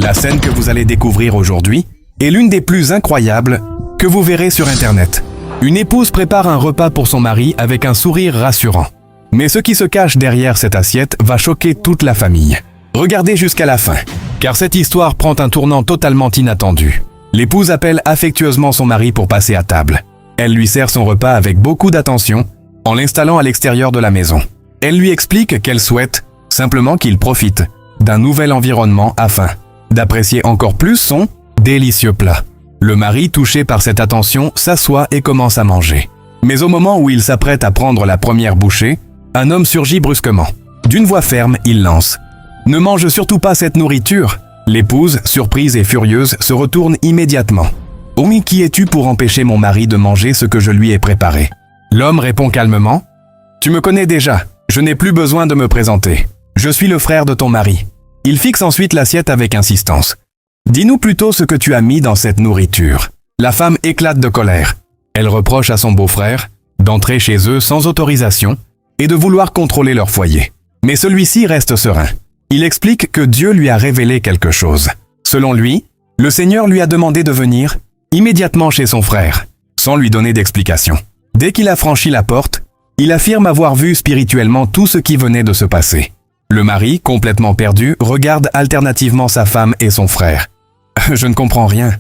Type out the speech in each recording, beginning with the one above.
La scène que vous allez découvrir aujourd'hui est l'une des plus incroyables que vous verrez sur Internet. Une épouse prépare un repas pour son mari avec un sourire rassurant. Mais ce qui se cache derrière cette assiette va choquer toute la famille. Regardez jusqu'à la fin, car cette histoire prend un tournant totalement inattendu. L'épouse appelle affectueusement son mari pour passer à table. Elle lui sert son repas avec beaucoup d'attention en l'installant à l'extérieur de la maison. Elle lui explique qu'elle souhaite simplement qu'il profite d'un nouvel environnement afin d'apprécier encore plus son délicieux plat. Le mari, touché par cette attention, s'assoit et commence à manger. Mais au moment où il s'apprête à prendre la première bouchée, un homme surgit brusquement. D'une voix ferme, il lance « Ne mange surtout pas cette nourriture !» L'épouse, surprise et furieuse, se retourne immédiatement. « Omi, qui es-tu pour empêcher mon mari de manger ce que je lui ai préparé ?» L'homme répond calmement « Tu me connais déjà, je n'ai plus besoin de me présenter. Je suis le frère de ton mari. » Il fixe ensuite l'assiette avec insistance. « Dis-nous plutôt ce que tu as mis dans cette nourriture. » La femme éclate de colère. Elle reproche à son beau-frère d'entrer chez eux sans autorisation et de vouloir contrôler leur foyer. Mais celui-ci reste serein. Il explique que Dieu lui a révélé quelque chose. Selon lui, le Seigneur lui a demandé de venir immédiatement chez son frère, sans lui donner d'explication. Dès qu'il a franchi la porte, il affirme avoir vu spirituellement tout ce qui venait de se passer. Le mari, complètement perdu, regarde alternativement sa femme et son frère. « Je ne comprends rien.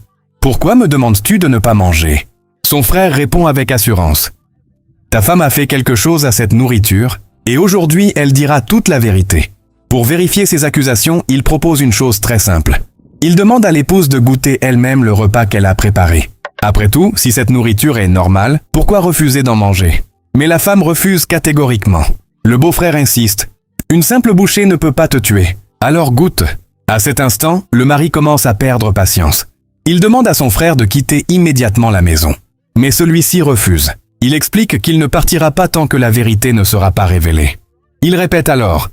Pourquoi me demandes-tu de ne pas manger ?» Son frère répond avec assurance. « Ta femme a fait quelque chose à cette nourriture, et aujourd'hui elle dira toute la vérité. » Pour vérifier ses accusations, il propose une chose très simple. Il demande à l'épouse de goûter elle-même le repas qu'elle a préparé. Après tout, si cette nourriture est normale, pourquoi refuser d'en manger? Mais la femme refuse catégoriquement. Le beau-frère insiste. Une simple bouchée ne peut pas te tuer. Alors goûte. À cet instant, le mari commence à perdre patience. Il demande à son frère de quitter immédiatement la maison. Mais celui-ci refuse. Il explique qu'il ne partira pas tant que la vérité ne sera pas révélée. Il répète alors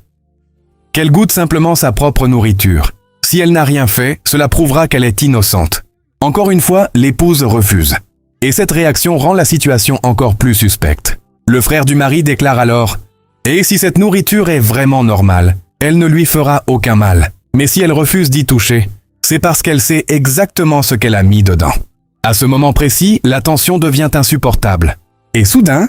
qu'elle goûte simplement sa propre nourriture. Si elle n'a rien fait, cela prouvera qu'elle est innocente. Encore une fois, l'épouse refuse. Et cette réaction rend la situation encore plus suspecte. Le frère du mari déclare alors « Et si cette nourriture est vraiment normale, elle ne lui fera aucun mal. Mais si elle refuse d'y toucher, c'est parce qu'elle sait exactement ce qu'elle a mis dedans. » À ce moment précis, la tension devient insupportable. Et soudain,